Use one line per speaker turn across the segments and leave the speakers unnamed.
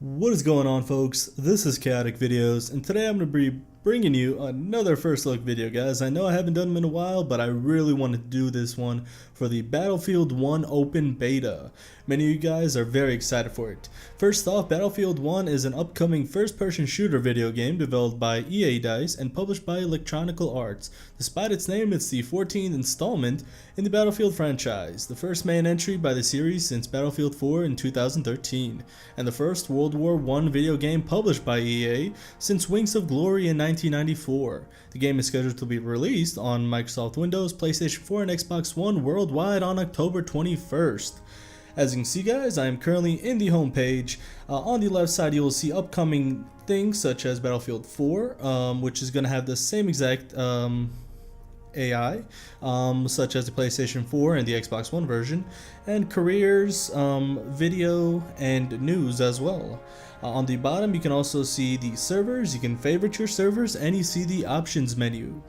What is going on, folks? This is Chaotic Videos, and today I'm going to be bringing you another first look video, guys. I know I haven't done them in a while, but I really wanted to do this one for the Battlefield 1 open beta. Many of you guys are very excited for it. First off, Battlefield 1 is an upcoming first-person shooter video game developed by EA DICE and published by Electronic Arts. Despite its name, it's the 14th installment in the Battlefield franchise, the first main entry by the series since Battlefield 4 in 2013, and the first World War I video game published by EA since Wings of Glory in 1994. The game is scheduled to be released on Microsoft Windows, PlayStation 4, and Xbox One worldwide on October 21st. As you can see, guys, I am currently in the home page. On the left side, you will see upcoming things such as Battlefield 4, which is going to have the same exact AI, such as the PlayStation 4 and the Xbox One version, and careers, video, and news as well. On the bottom, you can also see the servers. You can favorite your servers, and you see the options menu.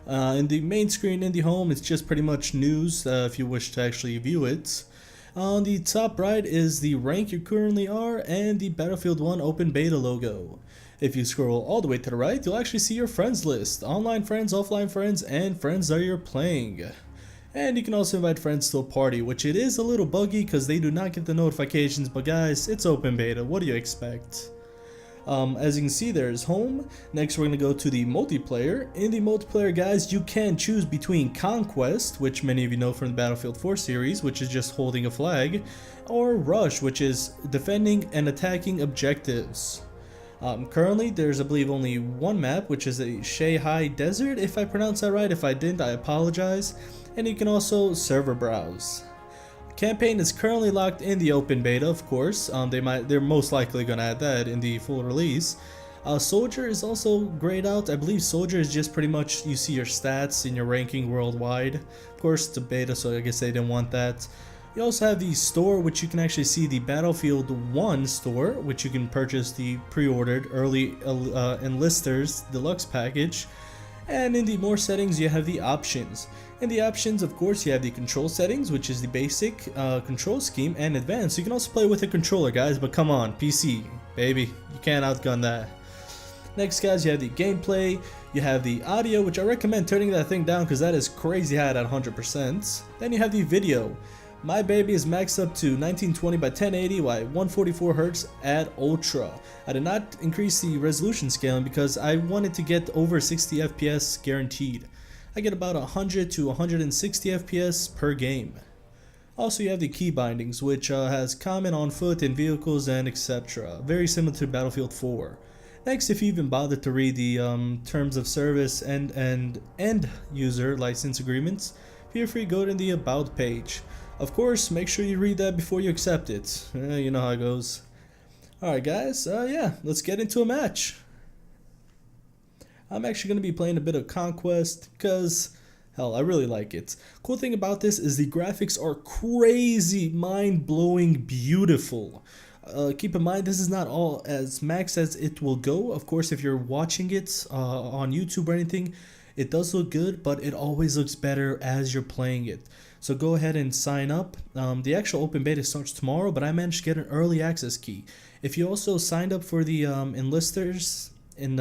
In the main screen in the home, it's just pretty much news if you wish to actually view it. On the top right is the rank you currently are and the Battlefield 1 Open Beta logo. If you scroll all the way to the right, you'll actually see your friends list, online friends, offline friends, and friends that you're playing. And you can also invite friends to a party, which it is a little buggy because they do not get the notifications, but guys, it's open beta, what do you expect? As you can see, there's home. Next, we're going to go to the multiplayer. In the multiplayer, guys, you can choose between Conquest, which many of you know from the Battlefield 4 series, which is just holding a flag, or Rush, which is defending and attacking objectives. Currently, there's I believe only one map, which is a Shanghai Desert, if I pronounce that right. If I didn't, I apologize. And you can also server browse. Campaign is currently locked in the open beta, of course. They're most likely gonna add that in the full release. Soldier is also grayed out. I believe Soldier is just pretty much you see your stats in your ranking worldwide. Of course, it's a beta, so I guess they didn't want that. You also have the store, which you can actually see the Battlefield 1 store, which you can purchase the pre-ordered early enlisters deluxe package. And in the more settings, you have the options. In the options, of course, you have the control settings, which is the basic control scheme, and advanced. You can also play with a controller, guys, but come on, PC, baby, you can't outgun that. Next, guys, you have the gameplay, you have the audio, which I recommend turning that thing down because that is crazy high at 100%. Then you have the video. My baby is maxed up to 1920 by 1080 by 144 Hz at Ultra. I did not increase the resolution scaling because I wanted to get over 60 FPS guaranteed. I get about 100 to 160 FPS per game. Also, you have the key bindings, which has common, on foot, in vehicles, and etc. Very similar to Battlefield 4. Next, if you even bother to read the terms of service and end user license agreements, feel free to go to the About page. Of course, make sure you read that before you accept it. You know how it goes. Alright, guys, yeah, let's get into a match. I'm actually going to be playing a bit of Conquest because, hell, I really like it. Cool thing about this is the graphics are crazy, mind-blowing, beautiful. Keep in mind, this is not all as max as it will go. Of course, if you're watching it on YouTube or anything, it does look good, but it always looks better as you're playing it. So go ahead and sign up. The actual open beta starts tomorrow, but I managed to get an early access key. If you also signed up for the enlisted in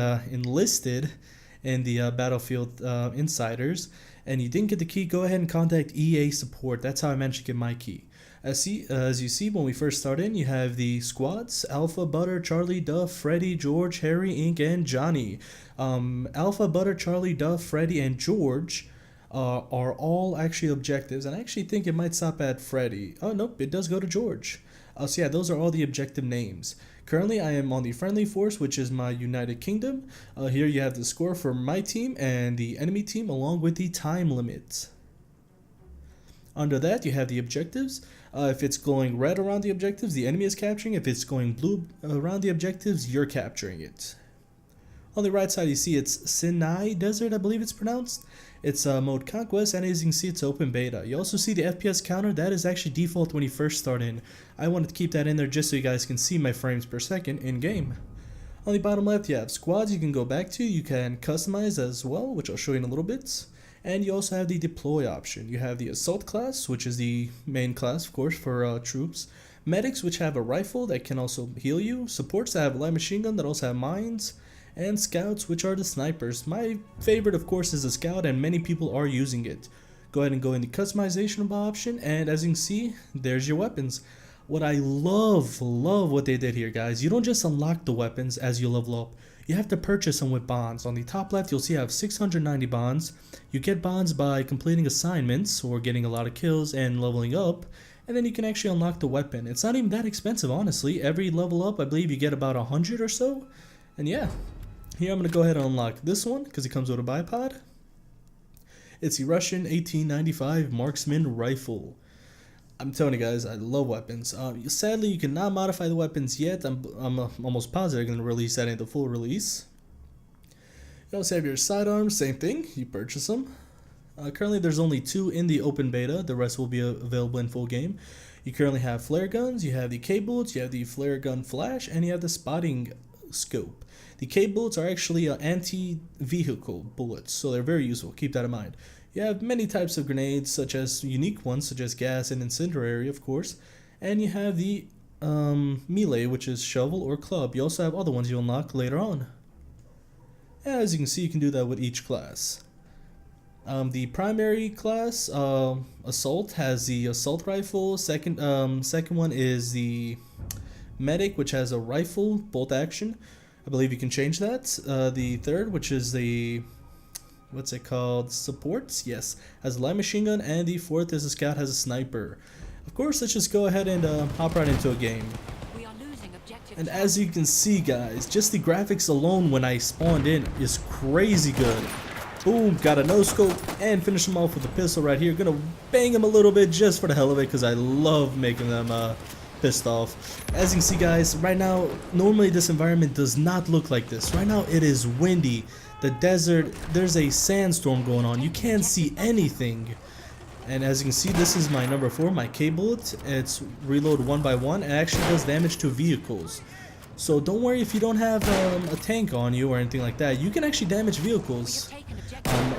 the Battlefield Insiders, and you didn't get the key, go ahead and contact EA support. That's how I managed to get my key. As you see, when we first start in, you have the squads: Alpha, Butter, Charlie, Duff, Freddy, George, Harry, Inc., and Johnny. Alpha, Butter, Charlie, Duff, Freddy, and George are all actually objectives, and I actually think it might stop at Freddy. Oh, nope, it does go to George. So yeah, those are all the objective names. Currently, I am on the friendly force, which is my United Kingdom. Here you have the score for my team and the enemy team, along with the time limit. Under that, you have the objectives. If it's glowing red around the objectives, the enemy is capturing. If it's going blue around the objectives, you're capturing it. On the right side, you see it's Sinai Desert, I believe it's pronounced. It's mode Conquest, and as you can see, it's open beta. You also see the FPS counter. That is actually default when you first start in. I wanted to keep that in there just so you guys can see my frames per second in game. On the bottom left, you have squads you can go back to. You can customize as well, which I'll show you in a little bit. And you also have the deploy option. You have the assault class, which is the main class, of course, for troops. medics which have a rifle that can also heal you, supports that have a light machine gun that also have mines, and scouts which are the snipers. My favorite of course is the scout, and many people are using it. Go ahead and go in the customization option, and as you can see, there's your weapons. What I love what they did here, guys, you don't just unlock the weapons as you level up. You have to purchase them with bonds. On the top left, you'll see I have 690 bonds. You get bonds by completing assignments or getting a lot of kills and leveling up, and then you can actually unlock the weapon. It's not even that expensive, honestly. Every level up, I believe you get about 100 or so. And yeah, here I'm going to go ahead and unlock this one because it comes with a bipod. It's the Russian 1895 Marksman Rifle. I'm telling you guys, I love weapons. Sadly, you cannot modify the weapons yet. I'm almost positive they're going to release that in the full release. You also have your sidearms, same thing. You purchase them. Currently, there's only 2 in the open beta. The rest will be available in full game. You currently have flare guns. You have the K-bullets. You have the flare gun flash, and you have the spotting scope. The K-bullets are actually anti-vehicle bullets, so they're very useful. Keep that in mind. You have many types of grenades, such as unique ones, such as gas and incendiary, of course. And you have the melee, which is shovel or club. You also have other ones you unlock later on. As you can see, you can do that with each class. The primary class, assault, has the assault rifle. Second one is the medic, which has a rifle, bolt action. I believe you can change that. The third, which is the what's it called? Supports? Yes. Has a light machine gun, and the fourth is a scout, has a sniper. Of course, let's just go ahead and hop right into a game. And as you can see, guys, just the graphics alone when I spawned in is crazy good. Boom, got a no scope and finish him off with a pistol right here. Gonna bang him a little bit just for the hell of it because I love making them pissed off. As you can see, guys, right now, normally this environment does not look like this. Right now it is windy. The desert, there's a sandstorm going on. You can't see anything. And as you can see, this is my number 4, my K-bullet. It's reload 1 by 1. It actually does damage to vehicles. So don't worry if you don't have a tank on you or anything like that. You can actually damage vehicles.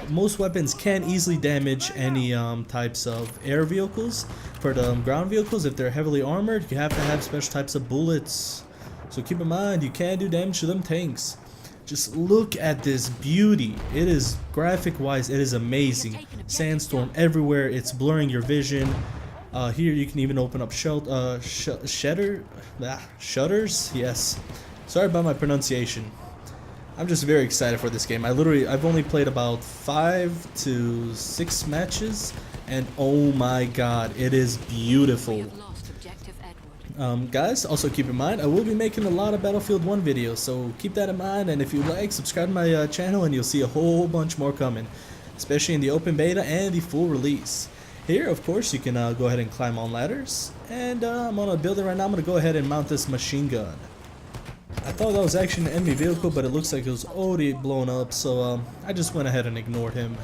Most weapons can easily damage any types of air vehicles. For the ground vehicles, if they're heavily armored, you have to have special types of bullets. So keep in mind, you can do damage to them tanks. Just look at this beauty. It is, graphic wise, it is amazing. Sandstorm everywhere, it's blurring your vision. Here you can even open up shutters. Yes, sorry about my pronunciation. I'm just very excited for this game. I've only played about 5 to 6 matches, and oh my god, it is beautiful. Guys, also keep in mind, I will be making a lot of Battlefield 1 videos, so keep that in mind, and if you like, subscribe to my channel and you'll see a whole bunch more coming, especially in the open beta and the full release. Here, of course, you can go ahead and climb on ladders, and I'm on a building right now. I'm going to go ahead and mount this machine gun. I thought that was actually an enemy vehicle, but it looks like it was already blown up, so I just went ahead and ignored him.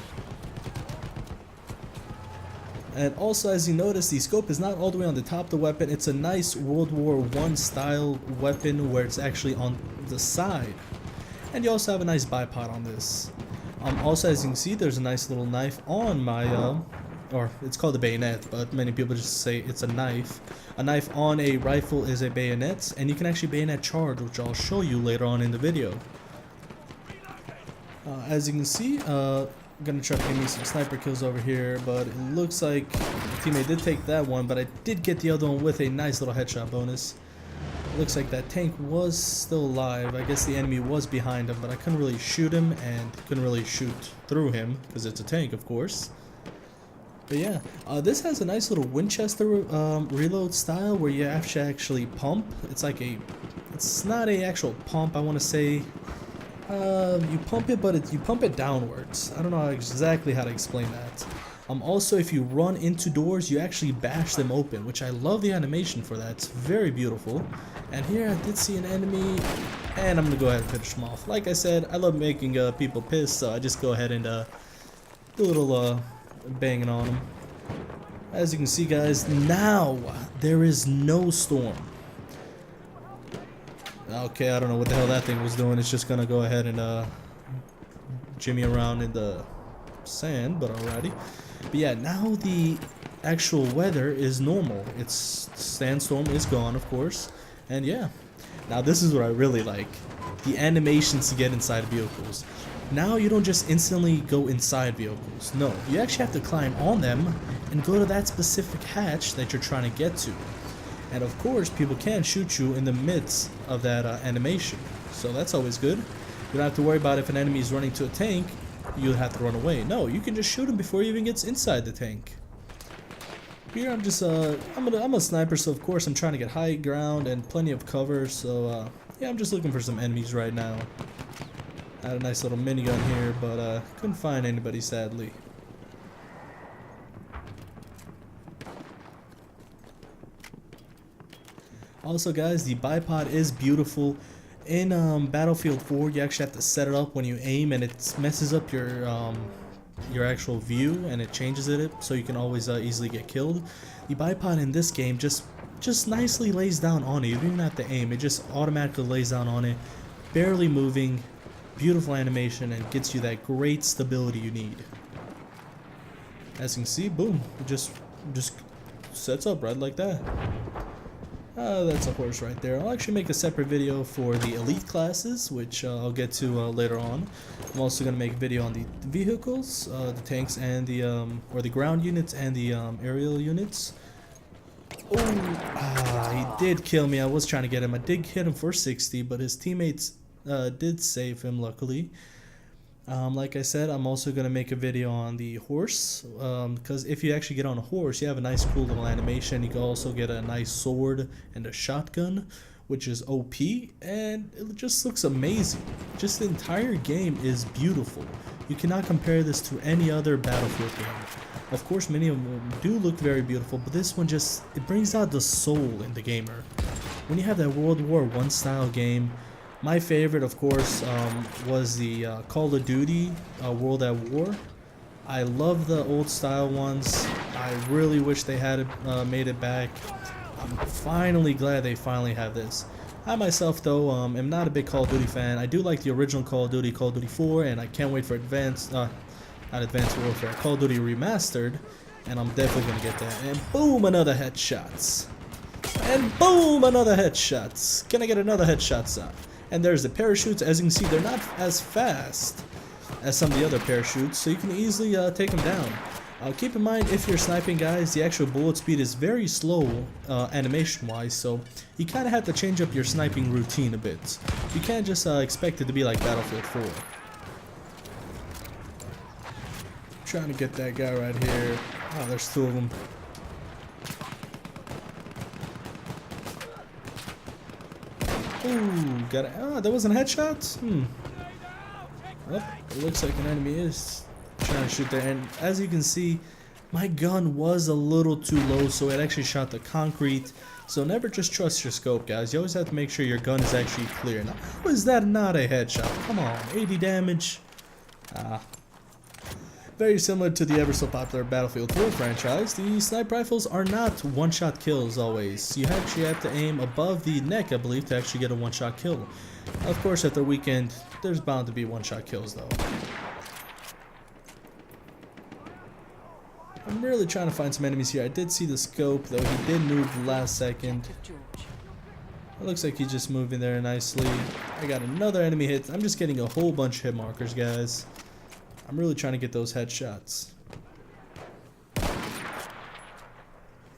And also, as you notice, the scope is not all the way on the top of the weapon. It's a nice World War I style weapon where it's actually on the side. And you also have a nice bipod on this. Also, as you can see, there's a nice little knife on my, or it's called a bayonet, but many people just say it's a knife. A knife on a rifle is a bayonet, and you can actually bayonet charge, which I'll show you later on in the video. As you can see, I'm gonna try to give me some sniper kills over here, but it looks like my teammate did take that one, but I did get the other one with a nice little headshot bonus. It looks like that tank was still alive. I guess the enemy was behind him, but I couldn't really shoot him and couldn't really shoot through him because it's a tank, of course. But yeah, this has a nice little Winchester reload style where you have to actually pump. It's like it's not a actual pump, I want to say. You pump it, but you pump it downwards. I don't know exactly how to explain that. Also, if you run into doors, you actually bash them open, which I love the animation for that. It's very beautiful. And here I did see an enemy, and I'm gonna go ahead and finish them off. Like I said, I love making people pissed, so I just go ahead and do a little banging on them. As you can see, guys, now there is no storm. Okay, I don't know what the hell that thing was doing. It's just gonna go ahead and jimmy around in the sand, but alrighty. But yeah, now the actual weather is normal. It's sandstorm is gone, of course. And yeah, now this is what I really like. The animations to get inside vehicles. Now you don't just instantly go inside vehicles. No, you actually have to climb on them and go to that specific hatch that you're trying to get to. And of course, people can shoot you in the midst of that animation. So that's always good. You don't have to worry about if an enemy is running to a tank, you have to run away. No, you can just shoot him before he even gets inside the tank. Here I'm just, I'm a sniper, so of course I'm trying to get high ground and plenty of cover. So yeah, I'm just looking for some enemies right now. I had a nice little minigun here, but couldn't find anybody, sadly. Also, guys, the bipod is beautiful. In Battlefield 4, you actually have to set it up when you aim, and it messes up your actual view, and it changes it so you can always easily get killed. The bipod in this game just nicely lays down on it. You don't even have to aim; it just automatically lays down on it, barely moving. Beautiful animation, and gets you that great stability you need. As you can see, boom, it just sets up right like that. That's a horse right there. I'll actually make a separate video for the elite classes, which I'll get to later on. I'm also gonna make a video on the vehicles, the tanks, and the or the ground units and the aerial units. Oh, he did kill me. I was trying to get him. I did hit him for 60, but his teammates did save him, luckily. Like I said, I'm also going to make a video on the horse, because if you actually get on a horse, you have a nice cool little animation. You can also get a nice sword and a shotgun, which is OP, and it just looks amazing. Just the entire game is beautiful. You cannot compare this to any other Battlefield game. Of course, many of them do look very beautiful, but this one it brings out the soul in the gamer. When you have that World War I style game, my favorite, of course, was the Call of Duty World at War. I love the old style ones. I really wish they had made it back. I'm finally glad they finally have this. I myself, though, am not a big Call of Duty fan. I do like the original Call of Duty 4, and I can't wait for not Advanced Warfare, Call of Duty Remastered, and I'm definitely going to get that. And boom, another headshots. And boom, another headshots. Can I get another headshots out? And there's the parachutes. As you can see, they're not as fast as some of the other parachutes, so you can easily take them down. Keep in mind, if you're sniping, guys, the actual bullet speed is very slow animation-wise, so you kind of have to change up your sniping routine a bit. You can't just expect it to be like Battlefield 4. Trying to get that guy right here. Oh, there's two of them. Ooh, got it. Oh, that wasn't a headshot? Well, it looks like an enemy is trying to shoot there. And as you can see, my gun was a little too low, so it actually shot the concrete. So never just trust your scope, guys. You always have to make sure your gun is actually clear. Now, how is that not a headshot? Come on, 80 damage. Very similar to the ever so popular Battlefield 4 franchise, the sniper rifles are not one-shot kills always. You actually have to aim above the neck, I believe, to actually get a one-shot kill. Of course, at the weekend, there's bound to be one-shot kills, though. I'm really trying to find some enemies here. I did see the scope, though. He did move the last second. It looks like he's just moving there nicely. I got another enemy hit. I'm just getting a whole bunch of hit markers, guys. I'm really trying to get those headshots.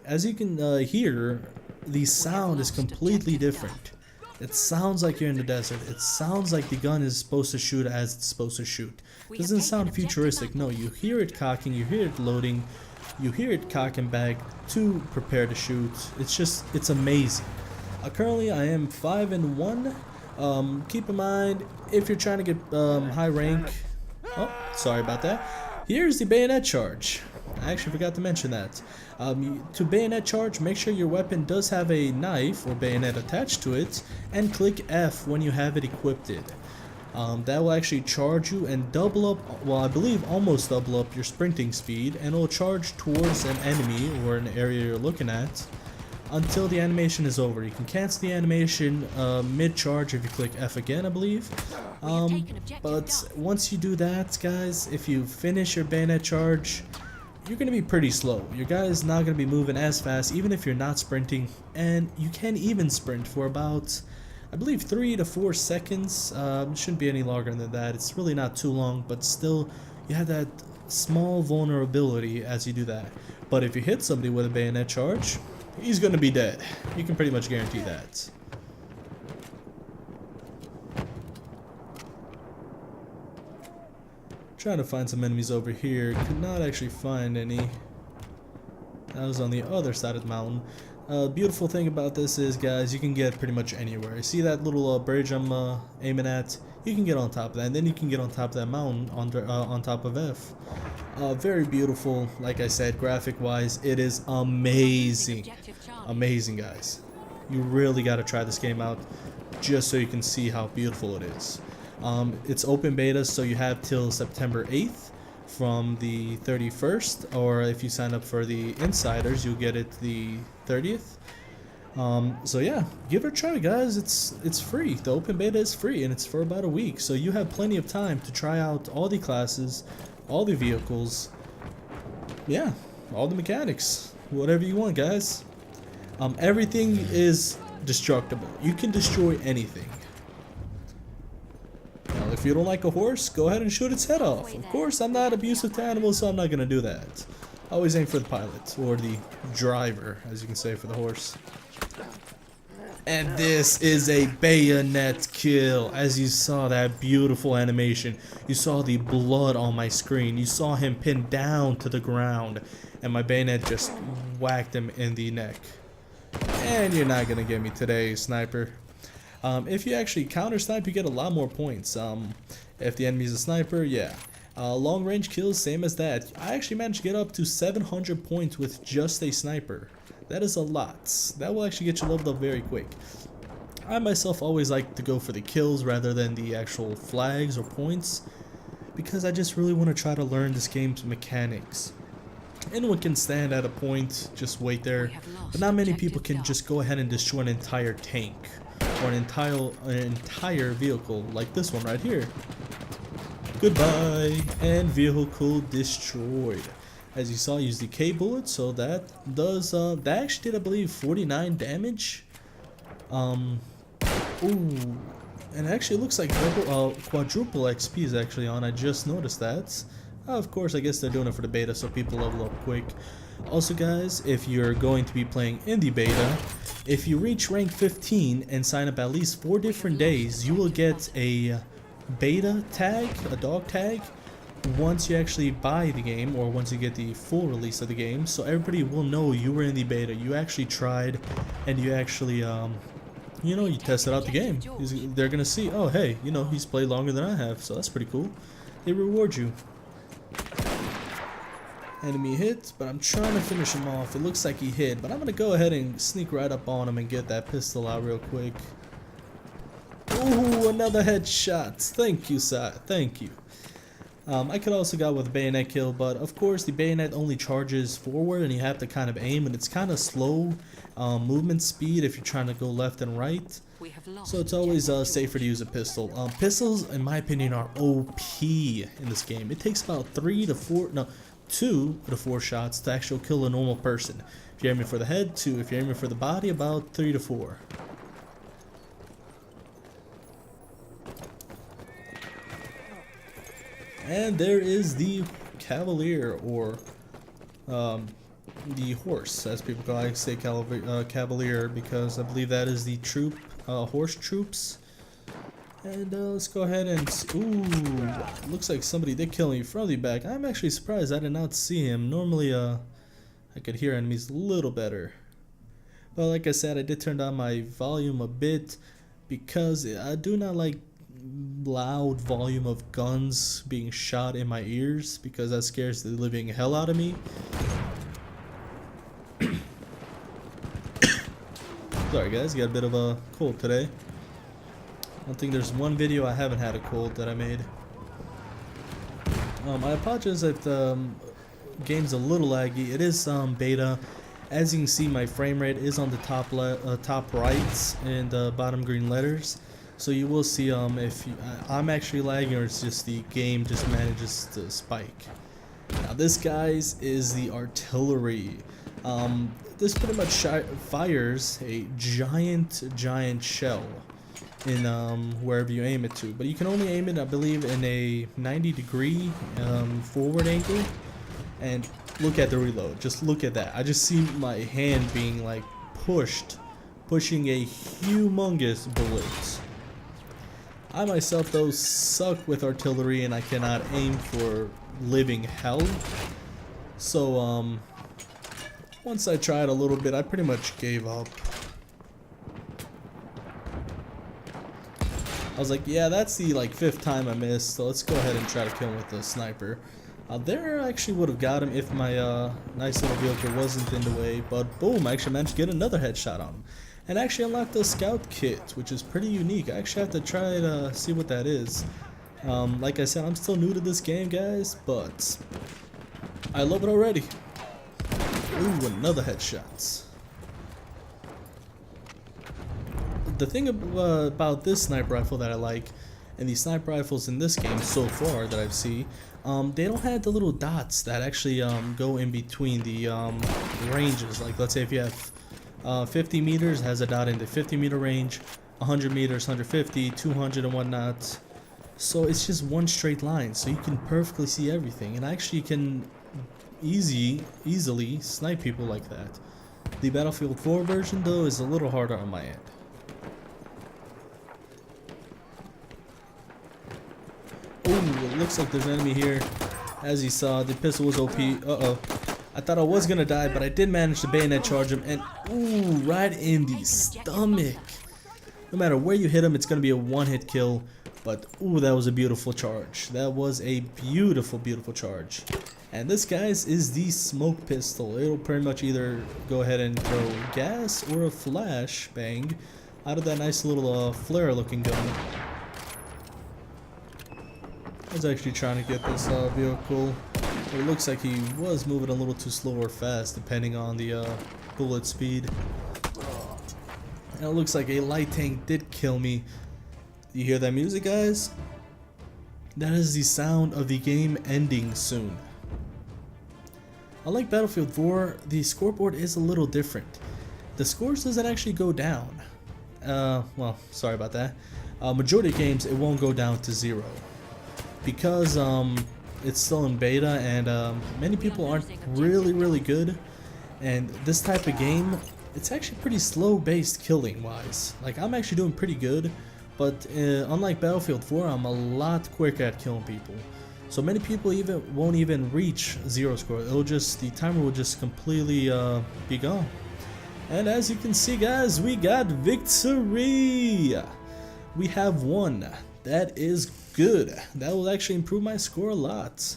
As you can hear, the sound is completely different. It sounds like you're in the desert. It sounds like the gun is supposed to shoot as it's supposed to shoot. It doesn't sound futuristic. No, you hear it cocking, you hear it loading, you hear it cocking back to prepare to shoot. It's amazing. Currently, I am 5-1. Keep in mind, if you're trying to get high rank... Oh, sorry about that. Here's the bayonet charge. I actually forgot to mention that. To bayonet charge, make sure your weapon does have a knife or bayonet attached to it, and click F when you have it equipped. That will actually charge you and double up, well, I believe almost double up your sprinting speed, and it will charge towards an enemy or an area you're looking at. until the animation is over. You can cancel the animation mid-charge if you click F again, I believe. But once you do that, guys, if you finish your bayonet charge, you're going to be pretty slow. Your guy is not going to be moving as fast, even if you're not sprinting. And you can even sprint for about, I believe, 3 to 4 seconds. It shouldn't be any longer than that. It's really not too long, but still, you have that small vulnerability as you do that. But if you hit somebody with a bayonet charge, he's going to be dead. You can pretty much guarantee that. Trying to find some enemies over here. Could not actually find any. That was on the other side of the mountain. Beautiful thing about this is, guys, you can get pretty much anywhere. See that little bridge I'm aiming at? You can get on top of that, and then you can get on top of that mountain on top of F. Very beautiful. Like I said, graphic-wise, it is amazing. Amazing, guys. You really got to try this game out just so you can see how beautiful it is. It's open beta, so you have till September 8th from the 31st, or if you sign up for the insiders, you'll get it the 30th. So yeah, give it a try, guys. It's free. The open beta is free, and it's for about a week, so you have plenty of time to try out all the classes, all the vehicles, yeah, all the mechanics, whatever you want, guys. Everything is destructible. You can destroy anything. Now, if you don't like a horse, go ahead and shoot its head off. Of course, I'm not abusive to animals, so I'm not gonna do that. Always aim for the pilot, or the driver, as you can say for the horse. And this is a bayonet kill. As you saw that beautiful animation, you saw the blood on my screen. You saw him pinned down to the ground, and my bayonet just whacked him in the neck. And you're not gonna get me today, sniper. If you actually counter snipe, you get a lot more points. If the enemy's a sniper, yeah. Long range kills, same as that. I actually managed to get up to 700 points with just a sniper. That is a lot. That will actually get you leveled up very quick. I myself always like to go for the kills rather than the actual flags or points, because I just really want to try to learn this game's mechanics. Anyone can stand at a point, just wait there, but not many people can just go ahead and destroy an entire tank or an entire vehicle like this one right here. Goodbye, and vehicle destroyed. As you saw, use the K bullet, so that does that actually did, I believe, 49 damage. Ooh, and actually it looks like quadruple XP is actually on. I just noticed that. Of course, I guess they're doing it for the beta so people level up quick. Also, guys, if you're going to be playing in the beta, if you reach rank 15 and sign up at least 4 different days, you will get a beta tag, a dog tag, once you actually buy the game, or once you get the full release of the game, so everybody will know you were in the beta, you actually tried, and you actually you know, you tested out the game. They're gonna see, oh hey, you know, he's played longer than I have, so that's pretty cool. They reward you. Enemy hit, but I'm trying to finish him off. It looks like he hit, but I'm gonna go ahead and sneak right up on him and get that pistol out real quick. Ooh, another headshot. Thank you, sir. Thank you. I could also got with a bayonet kill, but of course the bayonet only charges forward and you have to kind of aim, and it's kind of slow movement speed if you're trying to go left and right. So it's always safer to use a pistol. Pistols, in my opinion, are OP in this game. It takes about 2 to 4 shots to actually kill a normal person. If you're aiming for the head, 2. If you're aiming for the body, about 3 to 4. And there is the Cavalier, or the horse, as people call it. I say Cavalier because I believe that is the troop, horse troops. And let's go ahead and, ooh, looks like somebody did kill me from the back. I'm actually surprised I did not see him. Normally I could hear enemies a little better. But like I said, I did turn down my volume a bit because I do not like loud volume of guns being shot in my ears, because that scares the living hell out of me. Sorry guys, got a bit of a cold today. I don't think there's one video I haven't had a cold that I made. I apologize if the game's a little laggy. It is beta, As you can see, my frame rate is on the top right and the bottom green letters. So you will see if I'm actually lagging or it's just the game just manages to spike. Now this, guys, is the artillery. This pretty much fires a giant shell in wherever you aim it to, but you can only aim it, I believe, in a 90-degree forward angle. And look at the reload, just look at that. I just see my hand being like pushing a humongous bullet. I myself, though, suck with artillery and I cannot aim for living hell. So once I tried a little bit, I pretty much gave up. I was like, yeah, that's the like 5th time I missed, so let's go ahead and try to kill him with the sniper. There I actually would have got him if my nice little vehicle wasn't in the way, but boom, I actually managed to get another headshot on him. And actually unlocked the scout kit, which is pretty unique. I actually have to try to see what that is. Like I said, I'm still new to this game, guys, but I love it already. Ooh, another headshot. The thing about this sniper rifle that I like, and these sniper rifles in this game so far that I've seen, they don't have the little dots that actually go in between the ranges. Like, let's say if you have 50 meters, has a dot in the 50-meter range, 100 meters, 150, 200 and whatnot. So it's just one straight line, so you can perfectly see everything, and actually can easily snipe people like that. The Battlefield 4 version, though, is a little harder on my end. Oh, it looks like there's an enemy here. As you saw, the pistol was OP. Uh-oh. I thought I was gonna die, but I did manage to bayonet charge him, and ooh, right in the stomach. No matter where you hit him, it's gonna be a one-hit kill. But ooh, that was a beautiful charge. That was a beautiful charge. And this, guys, is the smoke pistol. It'll pretty much either go ahead and throw gas or a flash bang out of that nice little flare-looking gun. I was actually trying to get this vehicle. It looks like he was moving a little too slow or fast, depending on the bullet speed. And it looks like a light tank did kill me. You hear that music, guys? That is the sound of the game ending soon. Unlike Battlefield 4, the scoreboard is a little different. The scores doesn't actually go down. Well, sorry about that. Majority of games, it won't go down to 0. Because it's still in beta and many people aren't really good, and this type of game, it's actually pretty slow based killing wise. Like, I'm actually doing pretty good, but unlike Battlefield 4, I'm a lot quicker at killing people. So many people won't even reach 0 score. The timer will just completely be gone. And as you can see, guys, we got victory. We have won. That is good. That will actually improve my score a lot.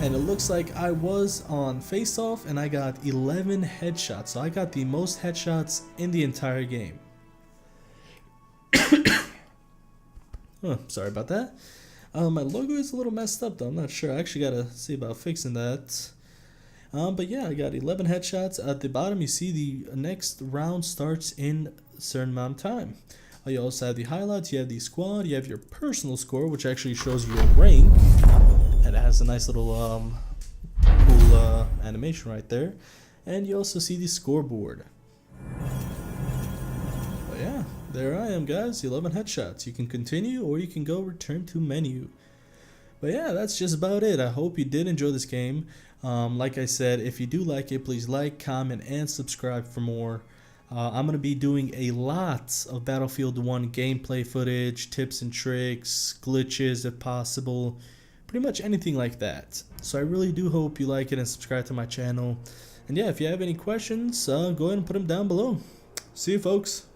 And it looks like I was on face-off and I got 11 headshots. So I got the most headshots in the entire game. Oh, sorry about that. My logo is a little messed up though. I'm not sure. I actually gotta see about fixing that. But yeah, I got 11 headshots. At the bottom, you see the next round starts in a certain amount of time. You also have the highlights, you have the squad, you have your personal score, which actually shows your rank, and it has a nice little cool animation right there, and you also see the scoreboard. But yeah, there I am, guys, 11 headshots. You can continue or you can go return to menu. But yeah, that's just about it. I hope you did enjoy this game. Like I said, if you do like it, please like, comment, and subscribe for more. I'm going to be doing a lot of Battlefield 1 gameplay footage, tips and tricks, glitches if possible, pretty much anything like that. So I really do hope you like it and subscribe to my channel. And yeah, if you have any questions, go ahead and put them down below. See you, folks.